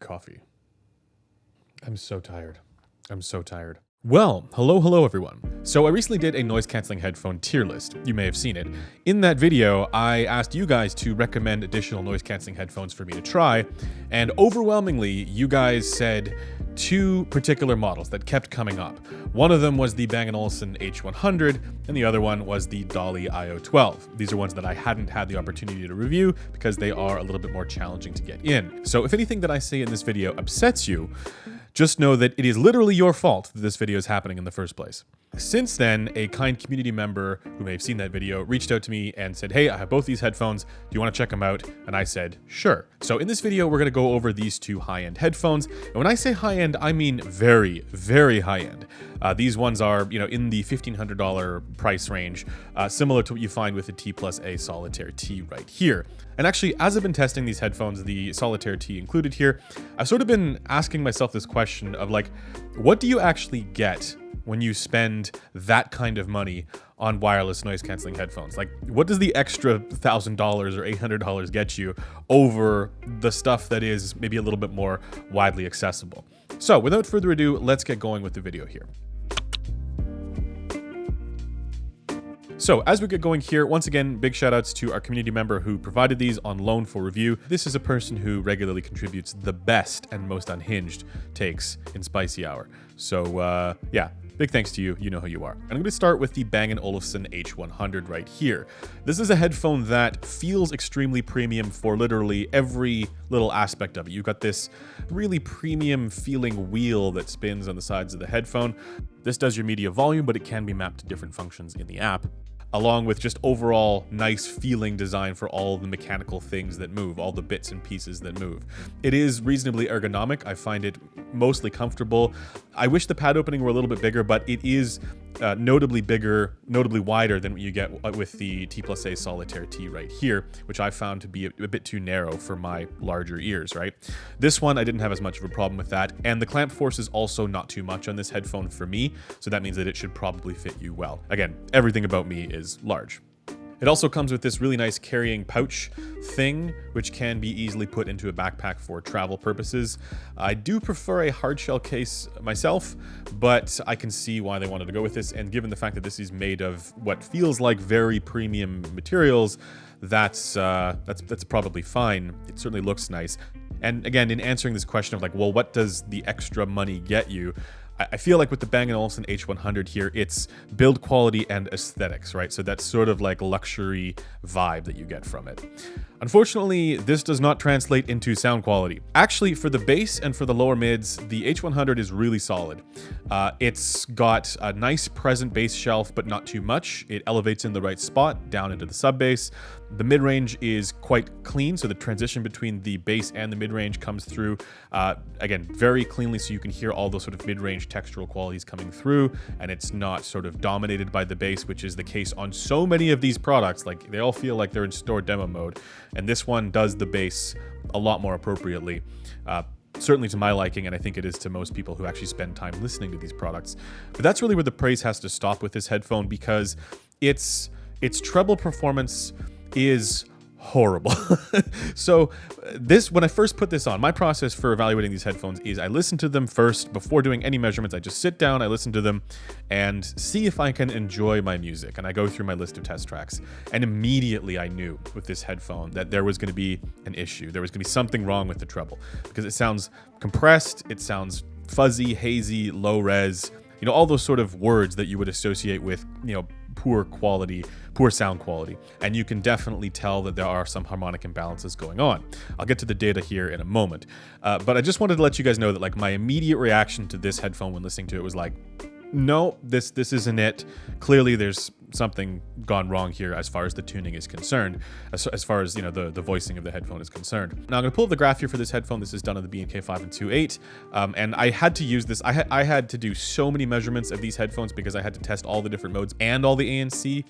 coffee. I'm so tired. I'm so tired. Well, hello everyone. So I recently did a noise cancelling headphone tier list. You may have seen it. In that video, I asked you guys to recommend additional noise cancelling headphones for me to try, and overwhelmingly, you guys said two particular models that kept coming up. One of them was the Bang Olufsen H100, and the other one was the Dali IO-12. These are ones that I hadn't had the opportunity to review because they are a little bit more challenging to get in. So if anything that I say in this video upsets you, just know that it is literally your fault that this video is happening in the first place. Since then, a kind community member who may have seen that video reached out to me and said, hey, I have both these headphones. Do you want to check them out? And I said, sure. So in this video, we're going to go over these two high-end headphones. And when I say high-end, I mean very, very high-end. These ones are, in the $1,500 price range, similar to what you find with the T A Solitaire T right here. And actually, as I've been testing these headphones, the Solitaire T included here, I've sort of been asking myself this question of like, what do you actually get when you spend that kind of money on wireless noise cancelling headphones? Like, what does the extra $1,000 or $800 get you over the stuff that is maybe a little bit more widely accessible? So without further ado, let's get going with the video here. So as we get going here, once again, big shout outs to our community member who provided these on loan for review. This is a person who regularly contributes the best and most unhinged takes in Spicy Hour. So yeah, big thanks to you. You know who you are. And I'm going to start with the Bang Olufsen H100 right here. This is a headphone that feels extremely premium for literally every little aspect of it. You've got this really premium feeling wheel that spins on the sides of the headphone. This does your media volume, but it can be mapped to different functions in the app, along with just overall nice feeling design for all the mechanical things that move, all the bits and pieces that move. It is reasonably ergonomic. I find it mostly comfortable. I wish the pad opening were a little bit bigger, but it is notably wider than what you get with the T A Solitaire T right here, which I found to be a bit too narrow for my larger ears, right? This one, I didn't have as much of a problem with that. And the clamp force is also not too much on this headphone for me. So that means that it should probably fit you well. Again, everything about me is large. It also comes with this really nice carrying pouch thing, which can be easily put into a backpack for travel purposes. I do prefer a hard shell case myself, but I can see why they wanted to go with this. And given the fact that this is made of what feels like very premium materials, that's probably fine. It certainly looks nice. And again, in answering this question of like, well, what does the extra money get you? I feel like with the Bang & Olufsen H100 here, it's build quality and aesthetics, right? So that's sort of like luxury vibe that you get from it. Unfortunately, this does not translate into sound quality. Actually, for the bass and for the lower mids, the H100 is really solid. It's got a nice present bass shelf, but not too much. It elevates in the right spot down into the sub bass. The mid-range is quite clean, so the transition between the bass and the mid-range comes through, again, very cleanly, so you can hear all those sort of mid-range textural qualities coming through, and it's not sort of dominated by the bass, which is the case on so many of these products. Like, they all feel like they're in store demo mode, and this one does the bass a lot more appropriately. Certainly to my liking, and I think it is to most people who actually spend time listening to these products. But that's really where the praise has to stop with this headphone, because its treble performance is horrible. So when I first put this on, my process for evaluating these headphones is I listen to them first before doing any measurements. I just sit down, I listen to them and see if I can enjoy my music. And I go through my list of test tracks. And immediately I knew with this headphone that there was going to be an issue. There was going to be something wrong with the treble, because it sounds compressed, it sounds fuzzy, hazy, low res, all those sort of words that you would associate with, poor sound quality. And you can definitely tell that there are some harmonic imbalances going on. I'll get to the data here in a moment. But I just wanted to let you guys know that like my immediate reaction to this headphone when listening to it was like, no, this isn't it. Clearly there's something gone wrong here as far as the tuning is concerned, as far as the voicing of the headphone is concerned. Now I'm going to pull up the graph here for this headphone. This is done on the B&K 5.28, and I had to use this. I had to do so many measurements of these headphones because I had to test all the different modes and all the ANC,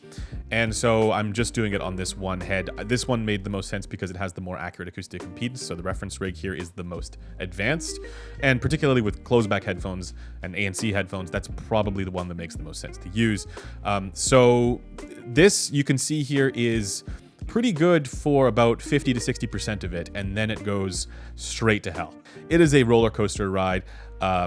and so I'm just doing it on this one head. This one made the most sense because it has the more accurate acoustic impedance, so the reference rig here is the most advanced, and particularly with closeback headphones and ANC headphones, that's probably the one that makes the most sense to use. So this, you can see here, is pretty good for about 50 to 60% of it, and then it goes straight to hell. It is a roller coaster ride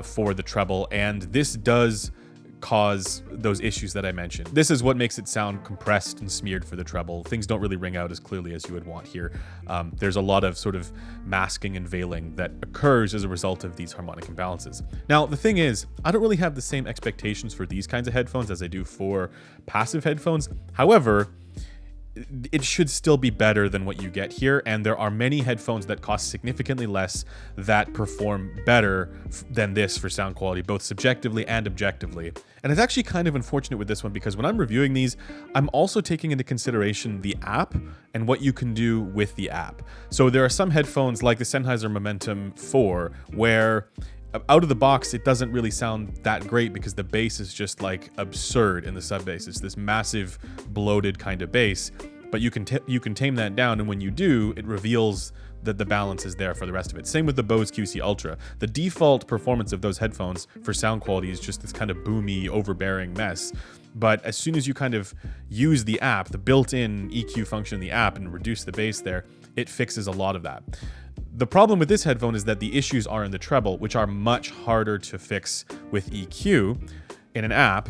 for the treble, and this does cause those issues that I mentioned. This is what makes it sound compressed and smeared for the treble. Things don't really ring out as clearly as you would want here. There's a lot of sort of masking and veiling that occurs as a result of these harmonic imbalances. Now, the thing is, I don't really have the same expectations for these kinds of headphones as I do for passive headphones. However, it should still be better than what you get here, and there are many headphones that cost significantly less that perform better than this for sound quality, both subjectively and objectively. And it's actually kind of unfortunate with this one because when I'm reviewing these, I'm also taking into consideration the app and what you can do with the app. So there are some headphones like the Sennheiser Momentum 4 where out of the box, it doesn't really sound that great because the bass is just like absurd in the sub bass. It's this massive, bloated kind of bass, but you can tame that down, and when you do, it reveals that the balance is there for the rest of it. Same with the Bose QC Ultra. The default performance of those headphones for sound quality is just this kind of boomy, overbearing mess. But as soon as you kind of use the app, the built-in EQ function in the app, and reduce the bass there, it fixes a lot of that. The problem with this headphone is that the issues are in the treble, which are much harder to fix with EQ in an app.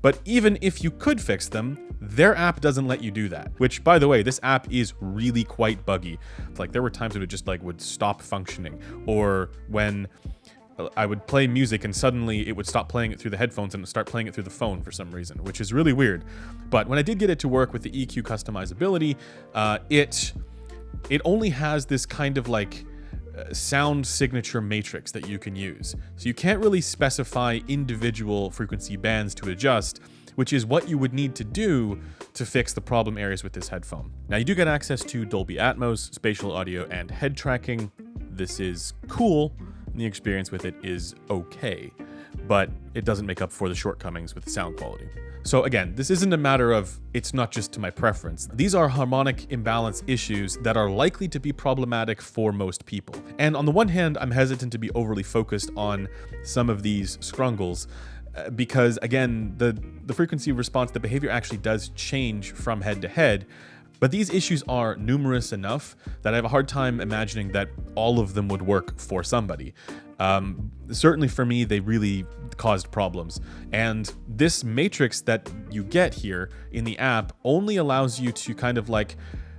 But even if you could fix them, their app doesn't let you do that. Which, by the way, this app is really quite buggy. Like, there were times when it just would stop functioning, or when I would play music and suddenly it would stop playing it through the headphones and start playing it through the phone for some reason, which is really weird. But when I did get it to work with the EQ customizability, it only has this kind of sound signature matrix that you can use. So you can't really specify individual frequency bands to adjust, which is what you would need to do to fix the problem areas with this headphone. Now, you do get access to Dolby Atmos, spatial audio, and head tracking. This is cool, and the experience with it is okay, but it doesn't make up for the shortcomings with the sound quality. So again, this isn't a matter of it's not just to my preference. These are harmonic imbalance issues that are likely to be problematic for most people. And on the one hand, I'm hesitant to be overly focused on some of these scrungles because, again, the frequency response, the behavior actually does change from head to head. But these issues are numerous enough that I have a hard time imagining that all of them would work for somebody. Certainly for me, they really caused problems. And this matrix that you get here in the app only allows you to kind of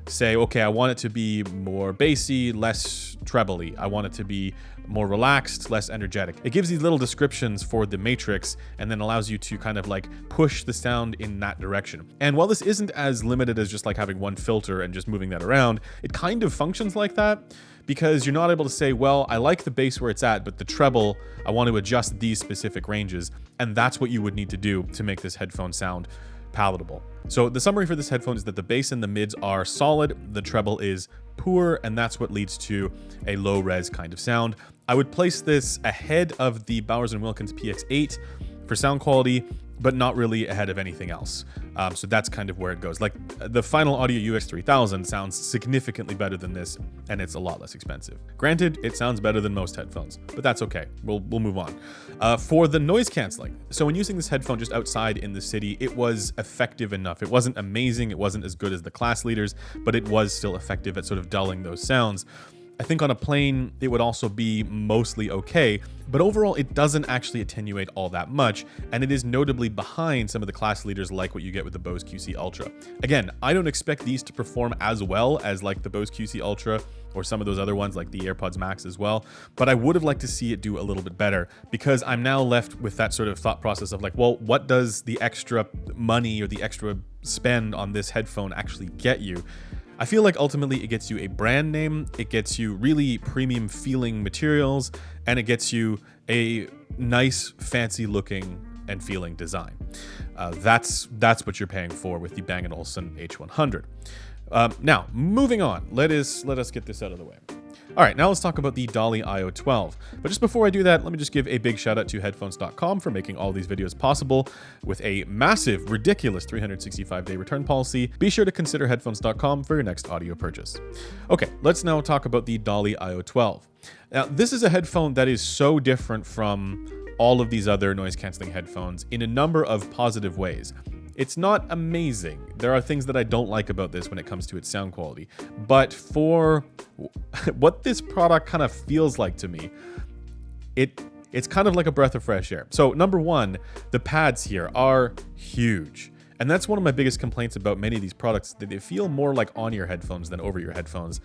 say, okay, I want it to be more bassy, less trebly. I want it to be more relaxed, less energetic. It gives these little descriptions for the matrix and then allows you to kind of push the sound in that direction. And while this isn't as limited as just having one filter and just moving that around, it kind of functions like that because you're not able to say, well, I like the bass where it's at, but the treble, I want to adjust these specific ranges. And that's what you would need to do to make this headphone sound palatable. So the summary for this headphone is that the bass and the mids are solid, the treble is poor, and that's what leads to a low res kind of sound. I would place this ahead of the Bowers & Wilkins PX8 for sound quality, but not really ahead of anything else. So that's kind of where it goes. The final Audio UX3000 sounds significantly better than this, and it's a lot less expensive. Granted, it sounds better than most headphones, but that's okay. We'll move on. For the noise canceling, so when using this headphone just outside in the city, it was effective enough. It wasn't amazing, it wasn't as good as the class leaders, but it was still effective at sort of dulling those sounds. I think on a plane, it would also be mostly okay, but overall, it doesn't actually attenuate all that much, and it is notably behind some of the class leaders like what you get with the Bose QC Ultra. Again, I don't expect these to perform as well as the Bose QC Ultra or some of those other ones like the Airpods Max as well, but I would have liked to see it do a little bit better because I'm now left with that sort of thought process of well, what does the extra money or the extra spend on this headphone actually get you? I feel like ultimately it gets you a brand name, it gets you really premium feeling materials, and it gets you a nice, fancy looking and feeling design. That's what you're paying for with the Bang & Olufsen H100. Now, moving on, let us get this out of the way. All right, now let's talk about the Dali IO-12. But just before I do that, let me just give a big shout out to headphones.com for making all these videos possible with a massive, ridiculous 365-day return policy. Be sure to consider headphones.com for your next audio purchase. Okay, let's now talk about the Dali IO-12. Now, this is a headphone that is so different from all of these other noise canceling headphones in a number of positive ways. It's not amazing. There are things that I don't like about this when it comes to its sound quality. But for what this product kind of feels like to me, it's kind of like a breath of fresh air. So number one, the pads here are huge. And that's one of my biggest complaints about many of these products, that they feel more like on-ear headphones than over-ear headphones.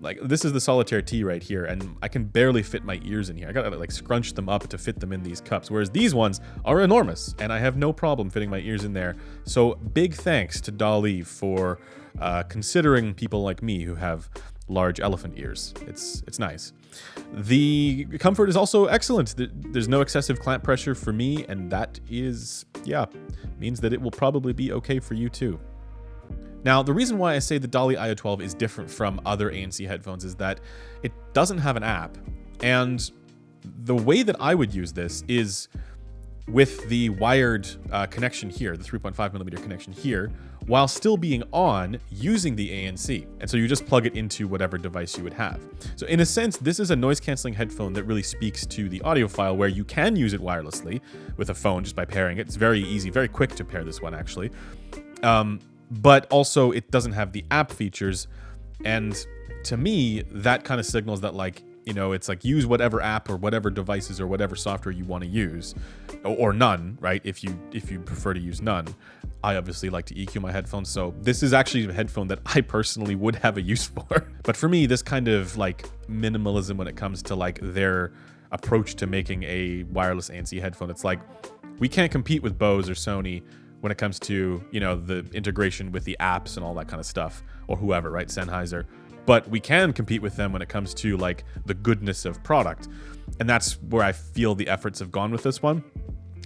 Like, this is the Solitaire T right here, and I can barely fit my ears in here. I gotta like scrunch them up to fit them in these cups, whereas these ones are enormous, and I have no problem fitting my ears in there. So big thanks to Dali for considering people like me who have large elephant ears. It's nice. The comfort is also excellent. There's no excessive clamp pressure for me, and that is, means that it will probably be okay for you too. Now, the reason why I say the Dali IO-12 is different from other ANC headphones is that it doesn't have an app, and the way that I would use this is with the wired connection here, the 3.5mm connection here, while still being on using the ANC. And so you just plug it into whatever device you would have. So in a sense, this is a noise canceling headphone that really speaks to the audiophile, where you can use it wirelessly with a phone just by pairing it. It's very easy, very quick to pair this one actually. But also it doesn't have the app features. And to me, that kind of signals that, like, you know, it's like, use whatever app or whatever devices or whatever software you want to use, or none, right? If you prefer to use none. I obviously like to EQ my headphones, so this is actually a headphone that I personally would have a use for. But for me, this kind of like minimalism when it comes to like their approach to making a wireless ANC headphone, it's like, we can't compete with Bose or Sony when it comes to, you know, the integration with the apps and all that kind of stuff, or whoever, right? Sennheiser. But we can compete with them when it comes to like the goodness of product. And that's where I feel the efforts have gone with this one.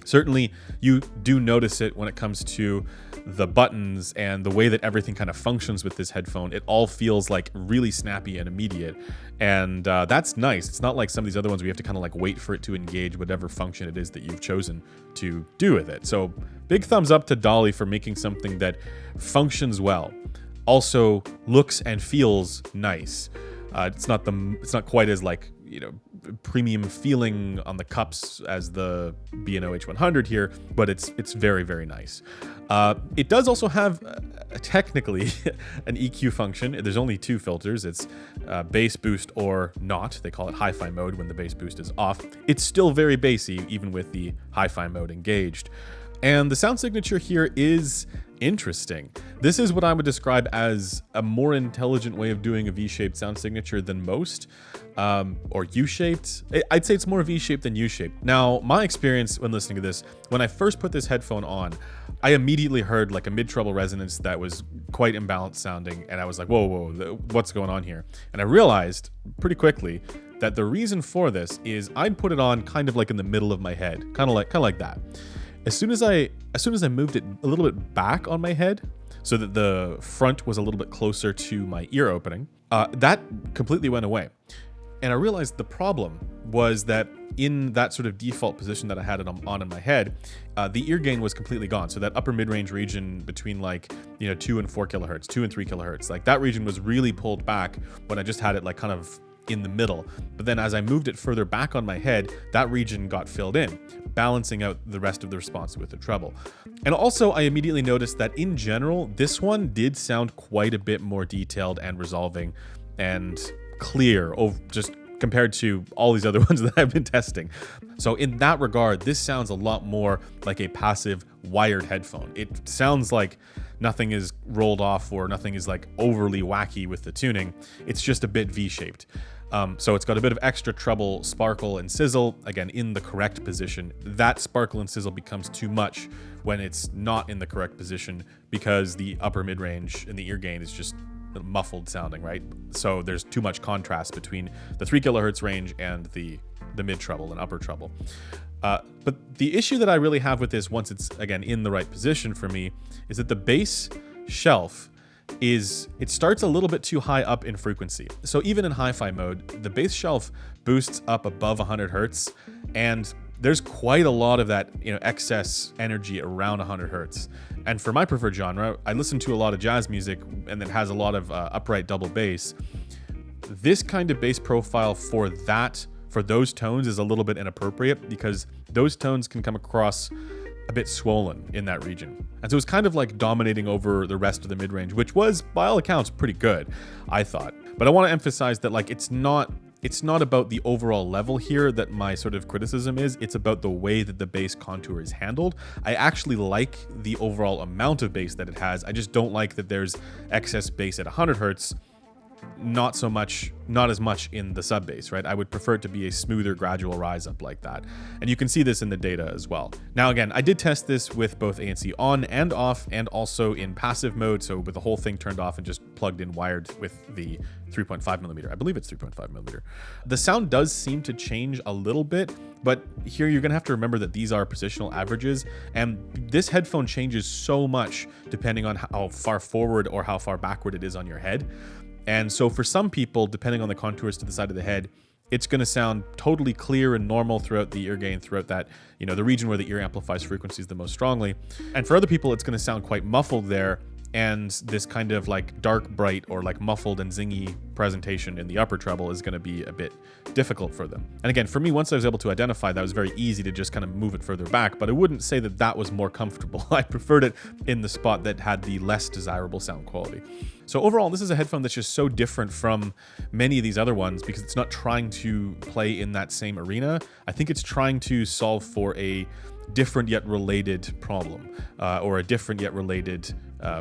Certainly, you do notice it when it comes to the buttons and the way that everything kind of functions with this headphone. It all feels like really snappy and immediate. And that's nice. It's not like some of these other ones where you have to kind of like wait for it to engage whatever function it is that you've chosen to do with it. So big thumbs up to Dali for making something that functions well, also looks and feels nice. It's not quite as like, you know, premium feeling on the cups as the B&O H100 here, but it's very, very nice. It does also have technically an EQ function. There's only two filters. It's bass boost or not. They call it hi-fi mode when the bass boost is off. It's still very bassy even with the hi-fi mode engaged. And the sound signature here is interesting. This is what I would describe as a more intelligent way of doing a V-shaped sound signature than most, or U-shaped. I'd say it's more V-shaped than U-shaped. Now, my experience when listening to this, when I first put this headphone on, I immediately heard like a mid-treble resonance that was quite imbalanced sounding, and I was like, whoa, what's going on here? And I realized pretty quickly that the reason for this is I'd put it on kind of like in the middle of my head, kind of like that. As soon as I moved it a little bit back on my head, so that the front was a little bit closer to my ear opening, that completely went away. And I realized the problem was that in that sort of default position that I had it on in my head, the ear gain was completely gone. So that upper mid-range region between like, you know, 2 and 4 kilohertz, 2 and 3 kilohertz, like that region was really pulled back when I just had it like kind of in the middle. But then as I moved it further back on my head, that region got filled in, balancing out the rest of the response with the treble. And also I immediately noticed that in general, this one did sound quite a bit more detailed and resolving and clear, just compared to all these other ones that I've been testing. So in that regard, this sounds a lot more like a passive wired headphone. It sounds like nothing is rolled off or nothing is like overly wacky with the tuning. It's just a bit V-shaped. So it's got a bit of extra treble, sparkle, and sizzle, again, in the correct position. That sparkle and sizzle becomes too much when it's not in the correct position because the upper mid-range and the ear gain is just muffled sounding, right? So there's too much contrast between the 3 kilohertz range and the mid treble and upper treble. But the issue that I really have with this, once it's again in the right position for me, is that the bass shelf it starts a little bit too high up in frequency. So even in hi-fi mode, the bass shelf boosts up above 100 hertz, and there's quite a lot of that, you know, excess energy around 100 hertz. And for my preferred genre, I listen to a lot of jazz music and it has a lot of upright double bass. This kind of bass profile for those tones is a little bit inappropriate because those tones can come across a bit swollen in that region. And so it was kind of like dominating over the rest of the mid-range, which was, by all accounts, pretty good, I thought. But I want to emphasize that like it's not about the overall level here that my sort of criticism is. It's about the way that the bass contour is handled. I actually like the overall amount of bass that it has. I just don't like that there's excess bass at 100 hertz. Not as much in the sub bass, right? I would prefer it to be a smoother gradual rise up like that. And you can see this in the data as well. Now, again, I did test this with both ANC on and off and also in passive mode. So with the whole thing turned off and just plugged in wired with the 3.5 millimeter. I believe it's 3.5 millimeter. The sound does seem to change a little bit, but here you're gonna have to remember that these are positional averages, and this headphone changes so much depending on how far forward or how far backward it is on your head. And so for some people, depending on the contours to the side of the head, it's going to sound totally clear and normal throughout the ear gain, throughout that, the region where the ear amplifies frequencies the most strongly. And for other people, it's going to sound quite muffled there. And this kind of like dark, bright, or like muffled and zingy presentation in the upper treble is going to be a bit difficult for them. And again, for me, once I was able to identify that, it was very easy to just kind of move it further back, but I wouldn't say that that was more comfortable. I preferred it in the spot that had the less desirable sound quality. So overall, this is a headphone that's just so different from many of these other ones because it's not trying to play in that same arena. I think it's trying to solve for a different yet related problem, or a different yet related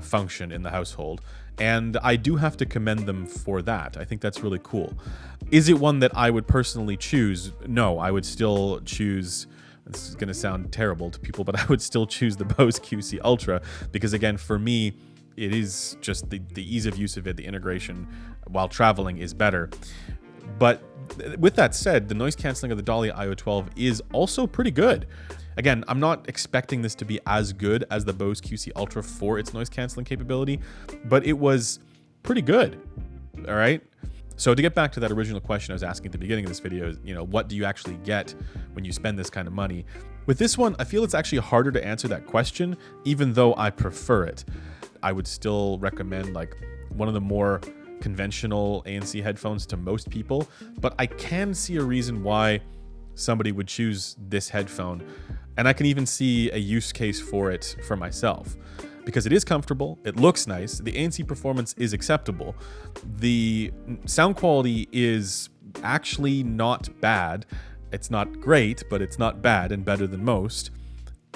function in the household. And I do have to commend them for that. I think that's really cool. Is it one that I would personally choose? No, I would still choose, this is going to sound terrible to people, but I would still choose the Bose QC Ultra because, again, for me, it is just the ease of use of it, the integration while traveling is better. But with that said, the noise canceling of the Dali IO-12 is also pretty good. Again, I'm not expecting this to be as good as the Bose QC Ultra for its noise canceling capability, but it was pretty good. All right. So to get back to that original question I was asking at the beginning of this video, what do you actually get when you spend this kind of money? With this one, I feel it's actually harder to answer that question, even though I prefer it. I would still recommend like one of the more conventional ANC headphones to most people, but I can see a reason why somebody would choose this headphone. And I can even see a use case for it for myself because it is comfortable. It looks nice. The ANC performance is acceptable. The sound quality is actually not bad. It's not great, but it's not bad and better than most.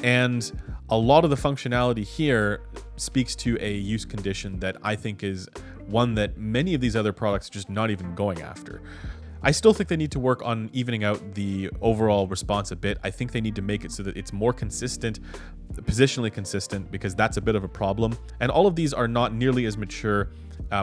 And a lot of the functionality here speaks to a use condition that I think is one that many of these other products are just not even going after. I still think they need to work on evening out the overall response a bit. I think they need to make it so that it's more consistent, positionally consistent, because that's a bit of a problem. And all of these are not nearly as mature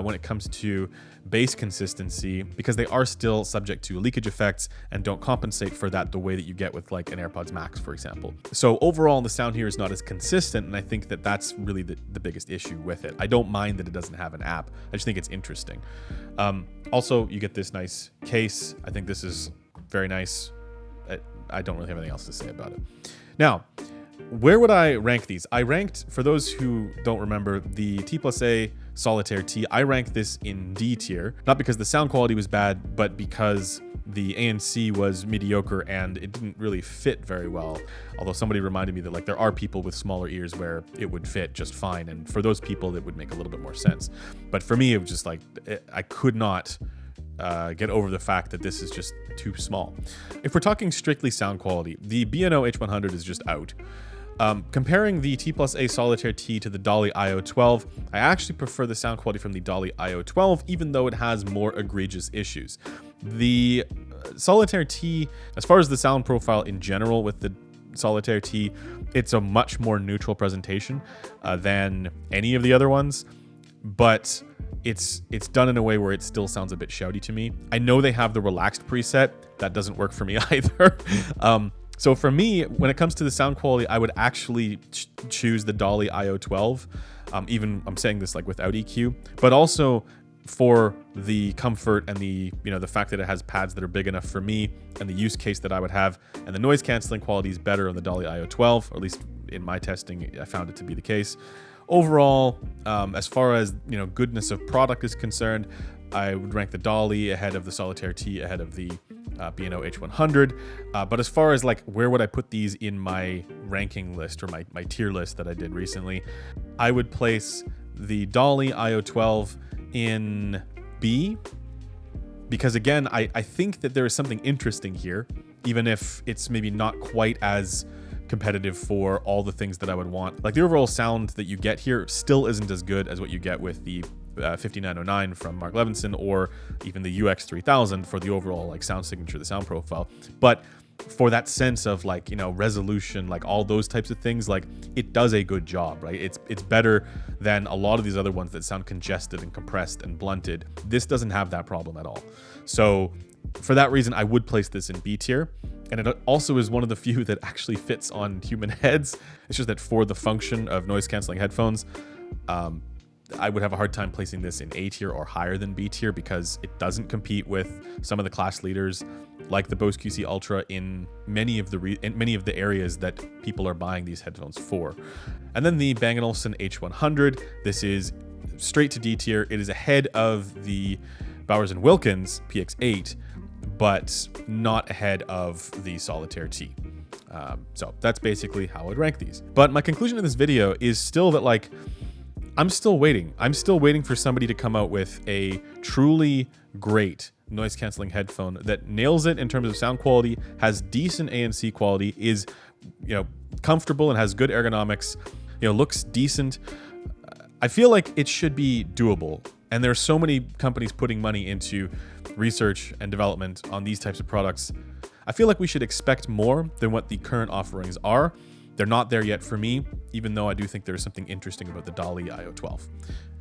when it comes to bass consistency because they are still subject to leakage effects and don't compensate for that the way that you get with like an Airpods Max, for example. So overall, the sound here is not as consistent, and I think that that's really the biggest issue with it. I don't mind that it doesn't have an app. I just think it's interesting. Also, you get this nice case. I think this is very nice. I don't really have anything else to say about it. Now, where would I rank these? I ranked, for those who don't remember, the T A Solitaire T. I ranked this in D tier, not because the sound quality was bad, but because the ANC was mediocre and it didn't really fit very well. Although somebody reminded me that like there are people with smaller ears where it would fit just fine, and for those people it would make a little bit more sense. But for me, it was just like I could not get over the fact that this is just too small. If we're talking strictly sound quality, the B&O H100 is just out. Comparing the T A Solitaire T to the Dali IO-12, I actually prefer the sound quality from the Dali IO-12, even though it has more egregious issues. The Solitaire T, as far as the sound profile in general with the Solitaire T, it's a much more neutral presentation than any of the other ones, but it's done in a way where it still sounds a bit shouty to me. I know they have the relaxed preset. That doesn't work for me either. So for me, when it comes to the sound quality, I would actually choose the Dali IO-12. Even I'm saying this like without EQ, but also for the comfort and the fact that it has pads that are big enough for me and the use case that I would have, and the noise canceling quality is better on the Dali IO-12, or at least in my testing, I found it to be the case. Overall, as far as goodness of product is concerned, I would rank the Dali ahead of the Solitaire T, ahead of the B&O H100. But as far as like where would I put these in my ranking list or my tier list that I did recently, I would place the Dali IO-12 in B, because again, I think that there is something interesting here, even if it's maybe not quite as competitive for all the things that I would want. Like the overall sound that you get here still isn't as good as what you get with the 5909 from Mark Levinson, or even the UX3000 for the overall like sound signature, the sound profile. But for that sense of like, you know, resolution, like all those types of things, like it does a good job, right? It's better than a lot of these other ones that sound congested and compressed and blunted. This doesn't have that problem at all. So for that reason, I would place this in B tier. And it also is one of the few that actually fits on human heads. It's just that for the function of noise canceling headphones, I would have a hard time placing this in A tier or higher than B tier, because it doesn't compete with some of the class leaders like the Bose QC Ultra in many of the areas that people are buying these headphones for. And then the Bang Olufsen H100. This is straight to D tier. It is ahead of the Bowers & Wilkins PX8, but not ahead of the Solitaire T. So that's basically how I'd rank these. But my conclusion of this video is still that, like, I'm still waiting. I'm still waiting for somebody to come out with a truly great noise canceling headphone that nails it in terms of sound quality, has decent ANC quality, is, you know, comfortable and has good ergonomics, you know, looks decent. I feel like it should be doable. And there are so many companies putting money into research and development on these types of products. I feel like we should expect more than what the current offerings are. They're not there yet for me, even though I do think there's something interesting about the Dali IO-12.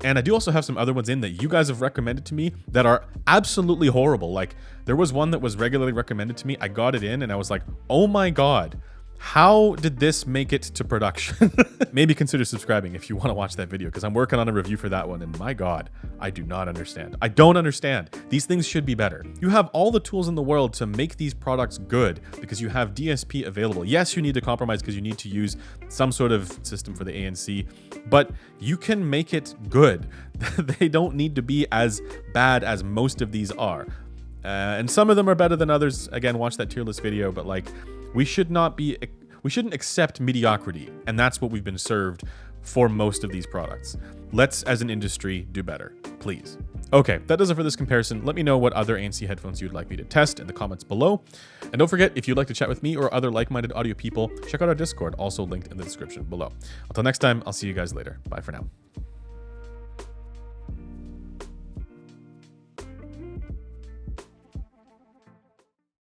And I do also have some other ones in that you guys have recommended to me that are absolutely horrible. Like, there was one that was regularly recommended to me. I got it in and I was like, oh my God, how did this make it to production? Maybe consider subscribing if you want to watch that video, because I'm working on a review for that one, and my God, I do not understand. I don't understand. These things should be better. You have all the tools in the world to make these products good because you have DSP available. Yes, you need to compromise because you need to use some sort of system for the ANC, but you can make it good. They don't need to be as bad as most of these are. And some of them are better than others. Again, watch that tier list video, but like, we shouldn't accept mediocrity, and that's what we've been served for most of these products. Let's, as an industry, do better, please. Okay, that does it for this comparison. Let me know what other ANC headphones you'd like me to test in the comments below. And don't forget, if you'd like to chat with me or other like-minded audio people, check out our Discord, also linked in the description below. Until next time, I'll see you guys later. Bye for now.